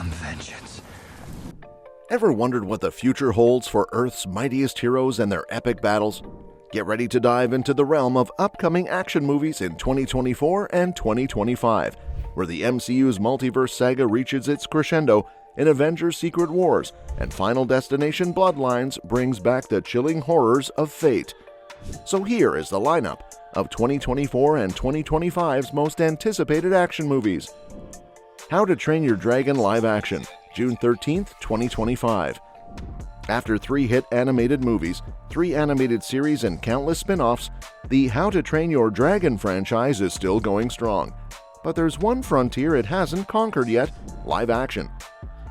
vengeance. Ever wondered what the future holds for Earth's mightiest heroes and their epic battles? Get ready to dive into the realm of upcoming action movies in 2024 and 2025, where the MCU's multiverse saga reaches its crescendo in Avengers: Secret Wars, and Final Destination: Bloodlines brings back the chilling horrors of fate. So here is the lineup of 2024 and 2025's most anticipated action movies. How to Train Your Dragon live action, June 13th, 2025. After 3 hit animated movies, 3 animated series, and countless spin-offs, the How to Train Your Dragon franchise is still going strong. But there's one frontier it hasn't conquered yet: live action.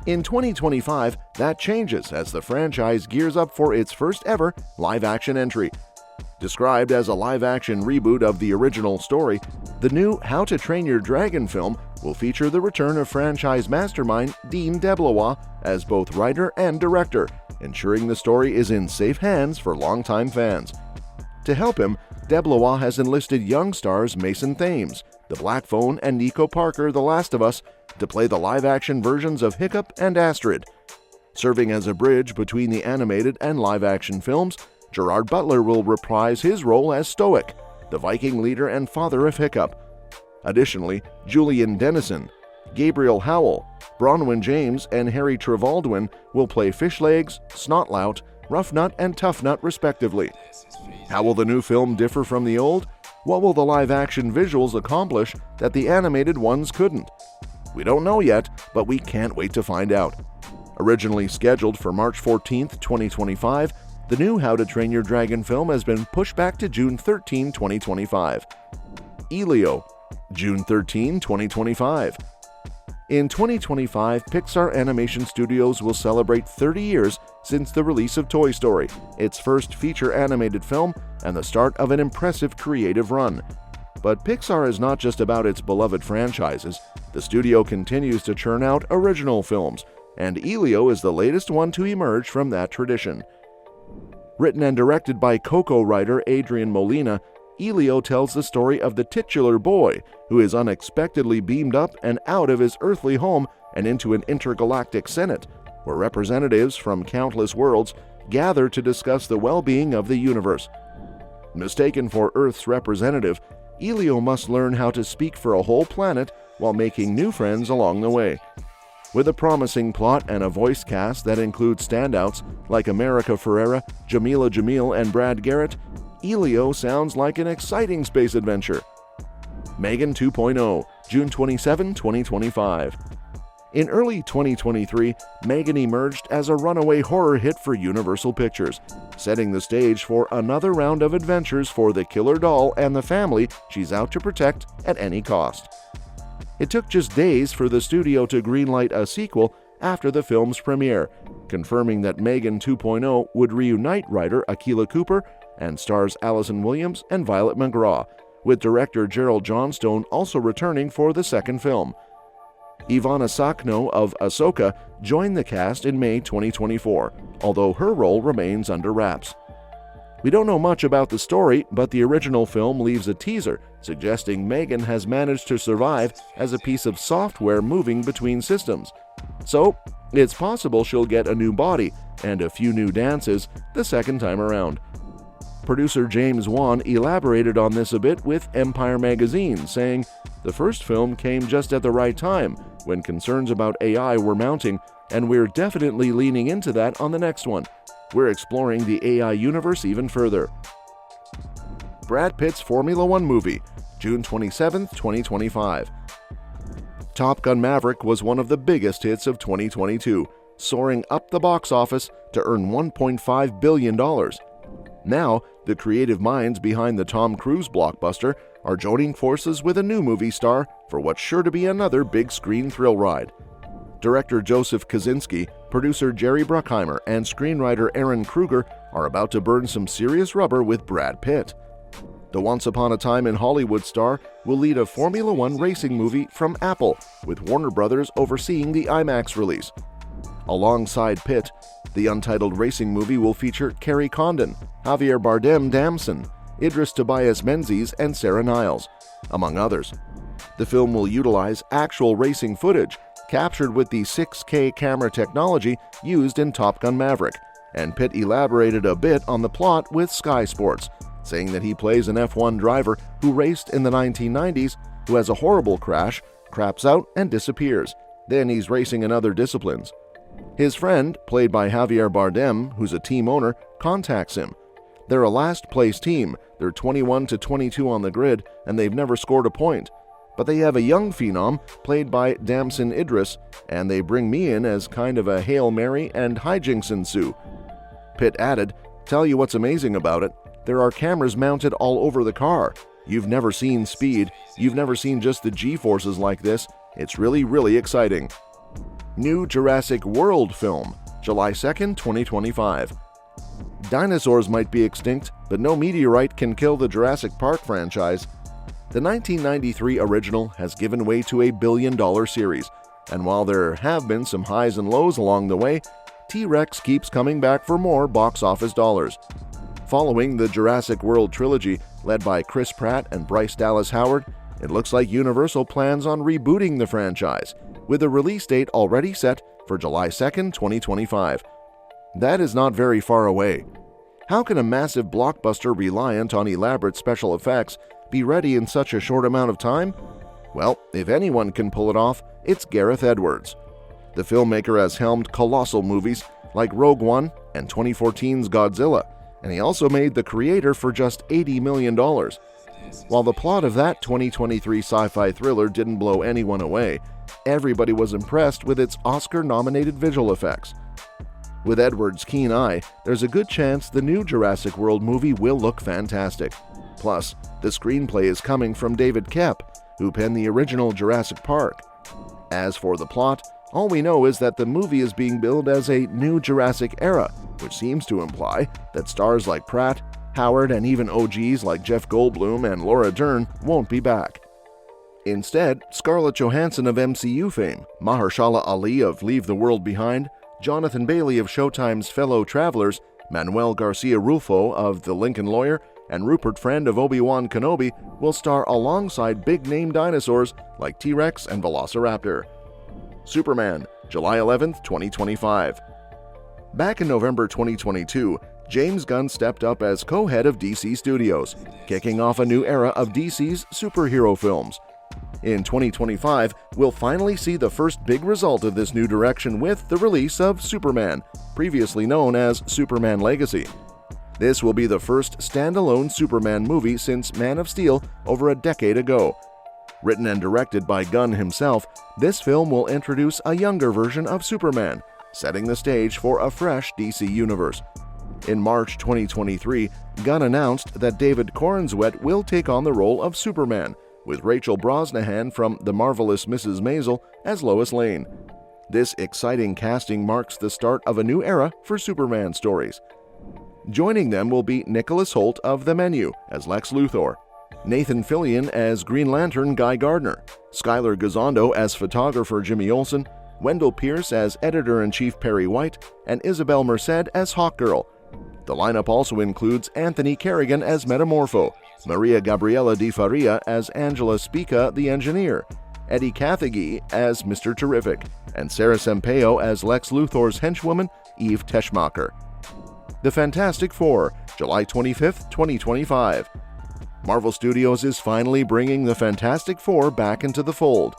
In 2025, that changes as the franchise gears up for its first ever live action entry. Described as a live-action reboot of the original story, the new How to Train Your Dragon film will feature the return of franchise mastermind Dean DeBlois as both writer and director, ensuring the story is in safe hands for longtime fans. To help him, DeBlois has enlisted young stars Mason Thames, The Black Phone, and Nico Parker, The Last of Us, to play the live-action versions of Hiccup and Astrid. Serving as a bridge between the animated and live-action films, Gerard Butler will reprise his role as Stoic, the Viking leader and father of Hiccup. Additionally, Julian Dennison, Gabriel Howell, Bronwyn James, and Harry Trevaldwin will play Fishlegs, Snotlout, Roughnut, and Toughnut respectively. How will the new film differ from the old? What will the live-action visuals accomplish that the animated ones couldn't? We don't know yet, but we can't wait to find out. Originally scheduled for March 14th, 2025, the new How to Train Your Dragon film has been pushed back to June 13, 2025. Elio, June 13, 2025. In 2025, Pixar Animation Studios will celebrate 30 years since the release of Toy Story, its first feature animated film and the start of an impressive creative run. But Pixar is not just about its beloved franchises. The studio continues to churn out original films, and Elio is the latest one to emerge from that tradition. Written and directed by Coco writer Adrian Molina, Elio tells the story of the titular boy who is unexpectedly beamed up and out of his earthly home and into an intergalactic senate, where representatives from countless worlds gather to discuss the well-being of the universe. Mistaken for Earth's representative, Elio must learn how to speak for a whole planet while making new friends along the way. With a promising plot and a voice cast that includes standouts like America Ferrera, Jamila Jamil, and Brad Garrett, Elio sounds like an exciting space adventure. Megan 2.0, June 27, 2025. In early 2023, Megan emerged as a runaway horror hit for Universal Pictures, setting the stage for another round of adventures for the killer doll and the family she's out to protect at any cost. It took just days for the studio to greenlight a sequel after the film's premiere, confirming that Megan 2.0 would reunite writer Akilah Cooper and stars Allison Williams and Violet McGraw, with director Gerald Johnstone also returning for the second film. Ivana Sakno of Ahsoka joined the cast in May 2024, although her role remains under wraps. We don't know much about the story, but the original film leaves a teaser suggesting Megan has managed to survive as a piece of software moving between systems. So, it's possible she'll get a new body and a few new dances the second time around. Producer James Wan elaborated on this a bit with Empire magazine, saying, "The first film came just at the right time, when concerns about AI were mounting, and we're definitely leaning into that on the next one. We're exploring the AI universe even further." Brad Pitt's Formula One movie, June 27, 2025. Top Gun Maverick was one of the biggest hits of 2022, soaring up the box office to earn $1.5 billion. Now, the creative minds behind the Tom Cruise blockbuster are joining forces with a new movie star for what's sure to be another big screen thrill ride. Director Joseph Kosinski, producer Jerry Bruckheimer, and screenwriter Aaron Kruger are about to burn some serious rubber with Brad Pitt. The Once Upon a Time in Hollywood star will lead a Formula One racing movie from Apple, with Warner Brothers overseeing the IMAX release. Alongside Pitt, the untitled racing movie will feature Kerry Condon, Javier Bardem Damson, Idris Tobias Menzies, and Sarah Niles, among others. The film will utilize actual racing footage, captured with the 6K camera technology used in Top Gun Maverick, and Pitt elaborated a bit on the plot with Sky Sports, saying that he plays an F1 driver who raced in the 1990s, who has a horrible crash, craps out, and disappears. Then he's racing in other disciplines. His friend, played by Javier Bardem, who's a team owner, contacts him. They're a last-place team, they're 21-22 on the grid, and they've never scored a point. But they have a young phenom, played by Damson Idris, and they bring me in as kind of a Hail Mary and hijinks ensue. Pitt added, "Tell you what's amazing about it, there are cameras mounted all over the car. You've never seen speed, you've never seen just the G-forces like this. It's really, really exciting." New Jurassic World film, July 2nd, 2025. Dinosaurs might be extinct, but no meteorite can kill the Jurassic Park franchise. The 1993 original has given way to a billion-dollar series, and while there have been some highs and lows along the way, T-Rex keeps coming back for more box office dollars. Following the Jurassic World trilogy, led by Chris Pratt and Bryce Dallas Howard, it looks like Universal plans on rebooting the franchise, with a release date already set for July 2nd, 2025. That is not very far away. How can a massive blockbuster reliant on elaborate special effects be ready in such a short amount of time? Well, if anyone can pull it off, it's Gareth Edwards. The filmmaker has helmed colossal movies like Rogue One and 2014's Godzilla, and he also made The Creator for just $80 million. While the plot of that 2023 sci-fi thriller didn't blow anyone away, everybody was impressed with its Oscar-nominated visual effects. With Edwards' keen eye, there's a good chance the new Jurassic World movie will look fantastic. Plus, the screenplay is coming from David Koepp, who penned the original Jurassic Park. As for the plot, all we know is that the movie is being billed as a new Jurassic era, which seems to imply that stars like Pratt, Howard, and even OGs like Jeff Goldblum and Laura Dern won't be back. Instead, Scarlett Johansson of MCU fame, Mahershala Ali of Leave the World Behind, Jonathan Bailey of Showtime's Fellow Travelers, Manuel Garcia Rulfo of The Lincoln Lawyer, and Rupert Friend of Obi-Wan Kenobi will star alongside big-name dinosaurs like T-Rex and Velociraptor. Superman, July 11th, 2025. Back in November 2022, James Gunn stepped up as co-head of DC Studios, kicking off a new era of DC's superhero films. In 2025, we'll finally see the first big result of this new direction with the release of Superman, previously known as Superman Legacy. This will be the first standalone Superman movie since Man of Steel over a decade ago. Written and directed by Gunn himself, this film will introduce a younger version of Superman, setting the stage for a fresh DC universe. In March 2023, Gunn announced that David Corenswet will take on the role of Superman, with Rachel Brosnahan from The Marvelous Mrs. Maisel as Lois Lane. This exciting casting marks the start of a new era for Superman stories. Joining them will be Nicholas Hoult of The Menu as Lex Luthor, Nathan Fillion as Green Lantern Guy Gardner, Skylar Gisondo as photographer Jimmy Olsen, Wendell Pierce as editor-in-chief Perry White, and Isabel Merced as Hawkgirl. The lineup also includes Anthony Kerrigan as Metamorpho, Maria Gabriela Di Faria as Angela Spica the Engineer, Eddie Cathegi as Mr. Terrific, and Sarah Sampaio as Lex Luthor's henchwoman, Eve Teschmacher. The Fantastic Four, July 25th, 2025. Marvel Studios is finally bringing the Fantastic Four back into the fold.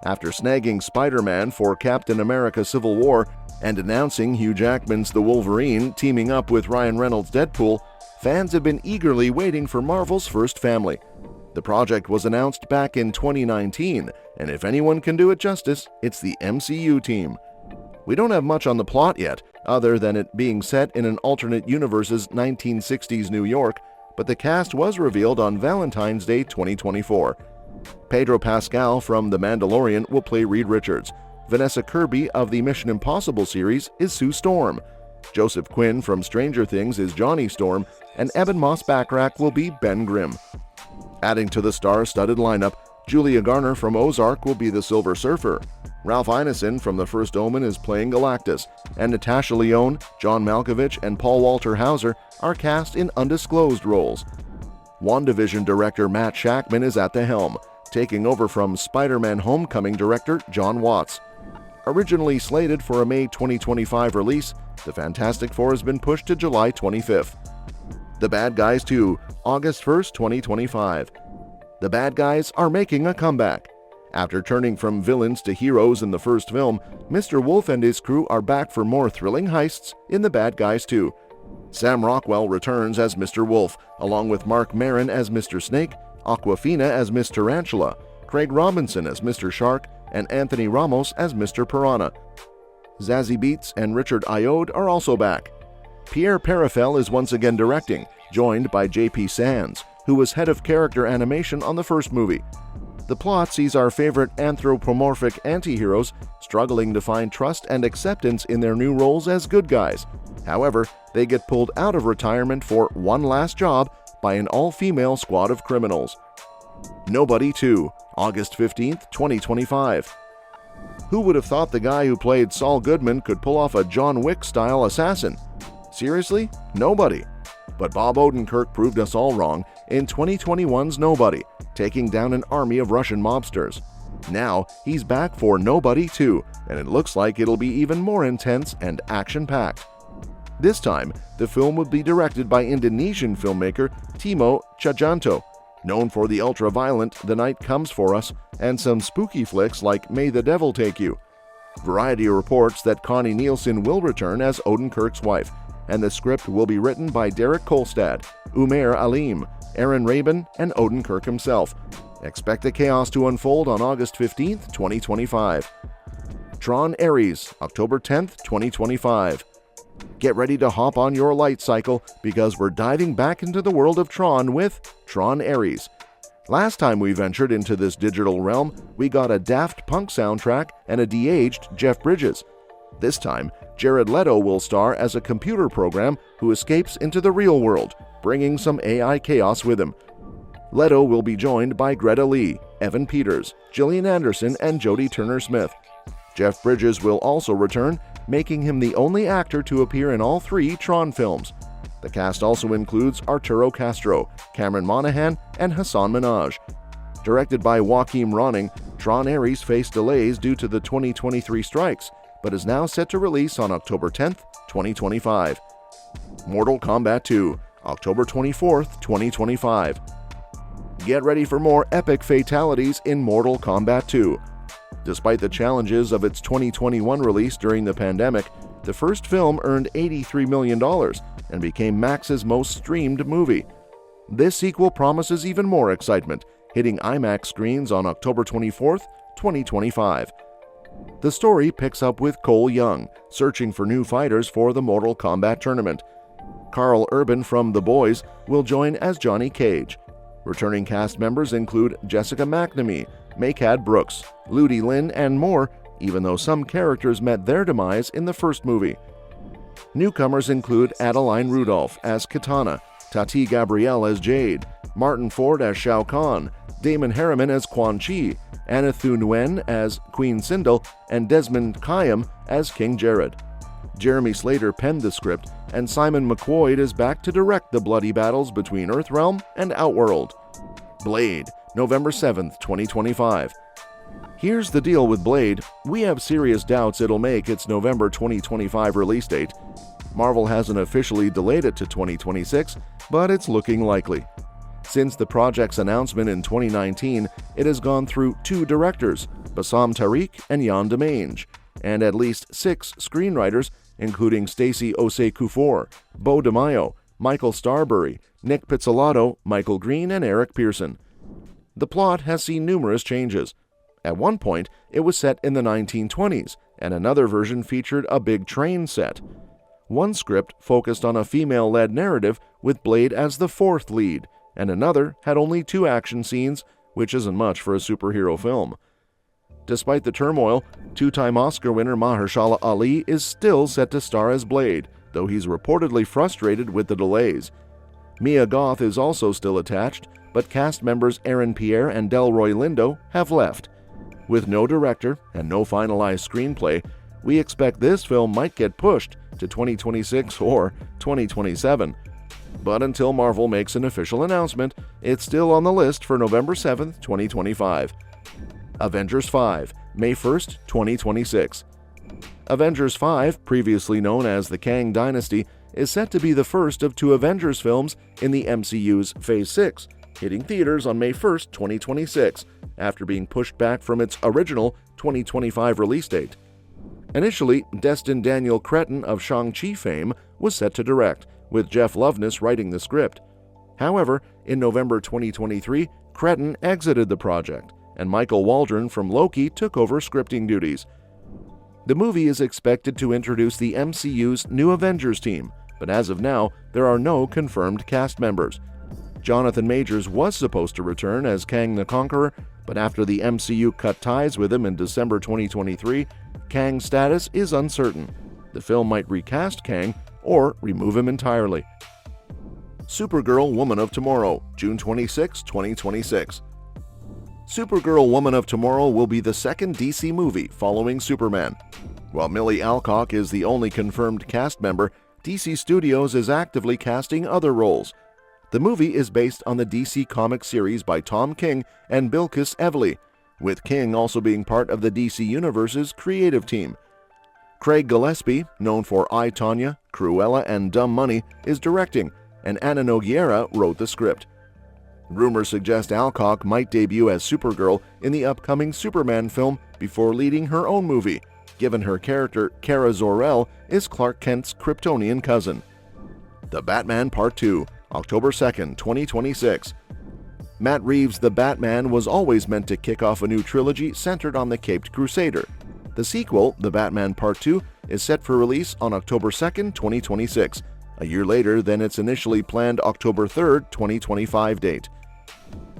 After snagging Spider-Man for Captain America Civil War and announcing Hugh Jackman's The Wolverine teaming up with Ryan Reynolds' Deadpool, fans have been eagerly waiting for Marvel's first family. The project was announced back in 2019, and if anyone can do it justice, it's the MCU team. We don't have much on the plot yet, other than it being set in an alternate universe's 1960s New York, but the cast was revealed on Valentine's Day 2024. Pedro Pascal from The Mandalorian will play Reed Richards. Vanessa Kirby of the Mission Impossible series is Sue Storm. Joseph Quinn from Stranger Things is Johnny Storm, and Eben Moss-Backrack will be Ben Grimm. Adding to the star-studded lineup, Julia Garner from Ozark will be the Silver Surfer. Ralph Ineson from The First Omen is playing Galactus, and Natasha Lyonne, John Malkovich, and Paul Walter Hauser are cast in undisclosed roles. WandaVision director Matt Shakman is at the helm, taking over from Spider-Man Homecoming director John Watts. Originally slated for a May 2025 release, The Fantastic Four has been pushed to July 25th. The Bad Guys 2, August 1st, 2025. The bad guys are making a comeback. After turning from villains to heroes in the first film, Mr. Wolf and his crew are back for more thrilling heists in The Bad Guys 2. Sam Rockwell returns as Mr. Wolf, along with Mark Maron as Mr. Snake, Awkwafina as Miss Tarantula, Craig Robinson as Mr. Shark, and Anthony Ramos as Mr. Piranha. Zazie Beetz and Richard Ayoade are also back. Pierre Perifel is once again directing, joined by J.P. Sands, who was head of character animation on the first movie. The plot sees our favorite anthropomorphic anti-heroes struggling to find trust and acceptance in their new roles as good guys. However, they get pulled out of retirement for one last job by an all-female squad of criminals. Nobody 2, August 15th, 2025. Who would have thought the guy who played Saul Goodman could pull off a John Wick-style assassin? Seriously? Nobody. But Bob Odenkirk proved us all wrong in 2021's Nobody, taking down an army of Russian mobsters. Now, he's back for Nobody 2, and it looks like it'll be even more intense and action-packed. This time, the film will be directed by Indonesian filmmaker Timo Tjahjanto, known for the ultra-violent The Night Comes For Us and some spooky flicks like May the Devil Take You. Variety reports that Connie Nielsen will return as Odenkirk's wife, and the script will be written by Derek Kolstad, Umair Alim, Aaron Rabin, and Odenkirk himself. Expect the chaos to unfold on August 15th, 2025. Tron Ares, October 10th, 2025. Get ready to hop on your light cycle because we're diving back into the world of Tron with Tron Ares. Last time we ventured into this digital realm, we got a Daft Punk soundtrack and a de-aged Jeff Bridges. This time, Jared Leto will star as a computer program who escapes into the real world, bringing some AI chaos with him. Leto will be joined by Greta Lee, Evan Peters, Gillian Anderson, and Jodie Turner-Smith. Jeff Bridges will also return, making him the only actor to appear in all 3 Tron films. The cast also includes Arturo Castro, Cameron Monaghan, and Hassan Minhaj. Directed by Joachim Ronning, Tron Ares faced delays due to the 2023 strikes, but is now set to release on October 10th, 2025. Mortal Kombat 2, October 24th, 2025. Get ready for more epic fatalities in Mortal Kombat 2. Despite the challenges of its 2021 release during the pandemic, the first film earned $83 million and became Max's most streamed movie. This sequel promises even more excitement, hitting IMAX screens on October 24th, 2025. The story picks up with Cole Young, searching for new fighters for the Mortal Kombat tournament. Carl Urban from The Boys will join as Johnny Cage. Returning cast members include Jessica McNamee, Makad Brooks, Ludi Lin, and more, even though some characters met their demise in the first movie. Newcomers include Adeline Rudolph as Katana, Tati Gabrielle as Jade, Martin Ford as Shao Kahn, Damon Harriman as Quan Chi, Anna Thu Nguyen as Queen Sindel, and Desmond Kayam as King Jared. Jeremy Slater penned the script, and Simon McQuoid is back to direct the bloody battles between Earthrealm and Outworld. Blade, November 7th, 2025. Here's the deal with Blade. We have serious doubts it'll make its November 2025 release date. Marvel hasn't officially delayed it to 2026, but it's looking likely. Since the project's announcement in 2019, it has gone through 2 directors, Bassam Tariq and Jan Demange, and at least 6 screenwriters, including Stacey Osei Kuffour, Beau DeMaio, Michael Starbury, Nick Pizzolatto, Michael Green, and Eric Pearson. The plot has seen numerous changes. At one point, it was set in the 1920s, and another version featured a big train set. One script focused on a female-led narrative with Blade as the 4th lead, and another had only 2 action scenes, which isn't much for a superhero film. Despite the turmoil, 2-time Oscar winner Mahershala Ali is still set to star as Blade, though he's reportedly frustrated with the delays. Mia Goth is also still attached, but cast members Aaron Pierre and Delroy Lindo have left. With no director and no finalized screenplay, we expect this film might get pushed to 2026 or 2027. But until Marvel makes an official announcement, it's still on the list for November 7th, 2025. Avengers 5, May 1st, 2026. Avengers 5, previously known as the Kang Dynasty, is set to be the first of 2 Avengers films in the MCU's Phase 6, hitting theaters on May 1, 2026, after being pushed back from its original 2025 release date. Initially, Destin Daniel Cretton of Shang-Chi fame was set to direct, with Jeff Loveness writing the script. However, in November 2023, Cretton exited the project, and Michael Waldron from Loki took over scripting duties. The movie is expected to introduce the MCU's new Avengers team, but as of now, there are no confirmed cast members. Jonathan Majors was supposed to return as Kang the Conqueror, but after the MCU cut ties with him in December 2023, Kang's status is uncertain. The film might recast Kang or remove him entirely. Supergirl Woman of Tomorrow, June 26, 2026. Supergirl Woman of Tomorrow will be the second DC movie following Superman. While Millie Alcock is the only confirmed cast member, DC Studios is actively casting other roles. The movie is based on the DC comic series by Tom King and Bilquis Evely, with King also being part of the DC Universe's creative team. Craig Gillespie, known for I, Tonya, Cruella, and Dumb Money, is directing, and Ana Nogueira wrote the script. Rumors suggest Alcock might debut as Supergirl in the upcoming Superman film before leading her own movie, given her character Kara Zor-El is Clark Kent's Kryptonian cousin. The Batman Part 2, October 2, 2026. Matt Reeves' The Batman was always meant to kick off a new trilogy centered on the Caped Crusader. The sequel, The Batman Part 2, is set for release on October 2, 2026, a year later than its initially planned October 3, 2025 date.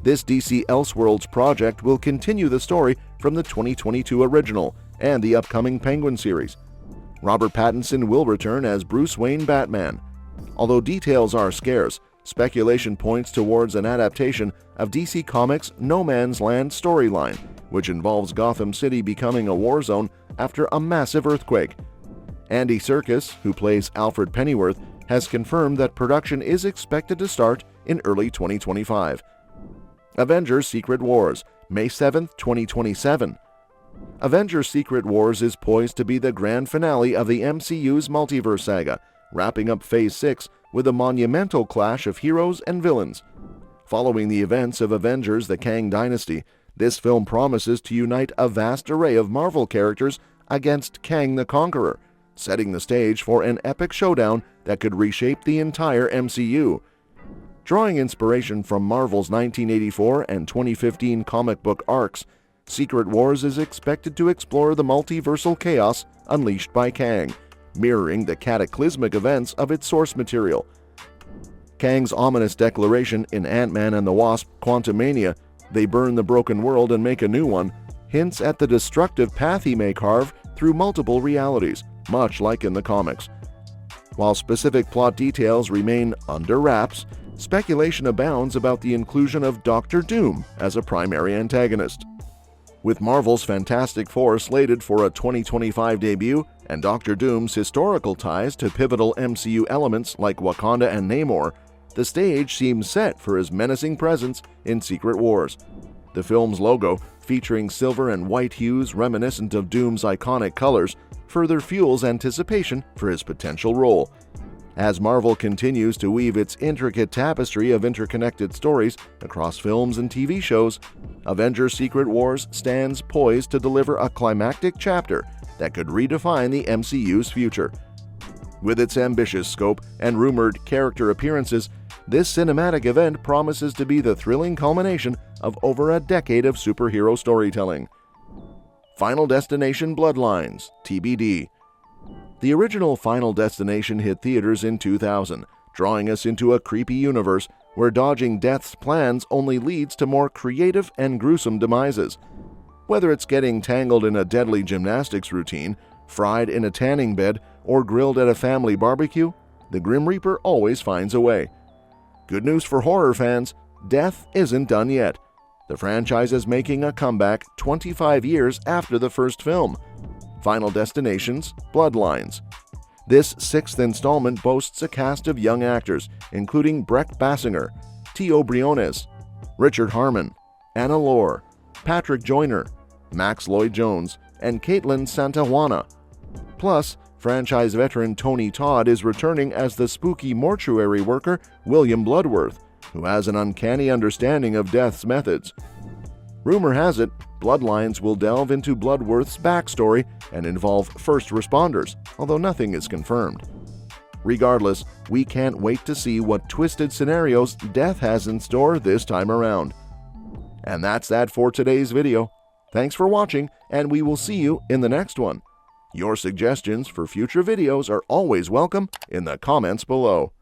This DC Elseworlds project will continue the story from the 2022 original and the upcoming Penguin series. Robert Pattinson will return as Bruce Wayne Batman. Although details are scarce, speculation points towards an adaptation of DC Comics' No Man's Land storyline, which involves Gotham City becoming a war zone after a massive earthquake. Andy Serkis, who plays Alfred Pennyworth, has confirmed that production is expected to start in early 2025. Avengers Secret Wars, May 7, 2027. Avengers Secret Wars is poised to be the grand finale of the MCU's multiverse saga, wrapping up Phase 6 with a monumental clash of heroes and villains. Following the events of Avengers: The Kang Dynasty, this film promises to unite a vast array of Marvel characters against Kang the Conqueror, setting the stage for an epic showdown that could reshape the entire MCU. Drawing inspiration from Marvel's 1984 and 2015 comic book arcs, Secret Wars is expected to explore the multiversal chaos unleashed by Kang, mirroring the cataclysmic events of its source material. Kang's ominous declaration in Ant-Man and the Wasp: Quantumania, "They burn the broken world and make a new one," hints at the destructive path he may carve through multiple realities, much like in the comics. While specific plot details remain under wraps, speculation abounds about the inclusion of Doctor Doom as a primary antagonist. With Marvel's Fantastic Four slated for a 2025 debut and Doctor Doom's historical ties to pivotal MCU elements like Wakanda and Namor, the stage seems set for his menacing presence in Secret Wars. The film's logo, featuring silver and white hues reminiscent of Doom's iconic colors, further fuels anticipation for his potential role. As Marvel continues to weave its intricate tapestry of interconnected stories across films and TV shows, Avengers: Secret Wars stands poised to deliver a climactic chapter that could redefine the MCU's future. With its ambitious scope and rumored character appearances, this cinematic event promises to be the thrilling culmination of over a decade of superhero storytelling. Final Destination: Bloodlines, TBD. The original Final Destination hit theaters in 2000, drawing us into a creepy universe where dodging death's plans only leads to more creative and gruesome demises. Whether it's getting tangled in a deadly gymnastics routine, fried in a tanning bed, or grilled at a family barbecue, the Grim Reaper always finds a way. Good news for horror fans, death isn't done yet. The franchise is making a comeback 25 years after the first film. Final Destination's Bloodlines. This sixth installment boasts a cast of young actors, including Breck Basinger, Tio Briones, Richard Harmon, Anna Lore, Patrick Joyner, Max Lloyd-Jones, and Caitlin Santa Juana. Plus, franchise veteran Tony Todd is returning as the spooky mortuary worker William Bloodworth, who has an uncanny understanding of death's methods. Rumor has it, Bloodlines will delve into Bloodworth's backstory and involve first responders, although nothing is confirmed. Regardless, we can't wait to see what twisted scenarios death has in store this time around. And that's that for today's video. Thanks for watching, and we will see you in the next one. Your suggestions for future videos are always welcome in the comments below.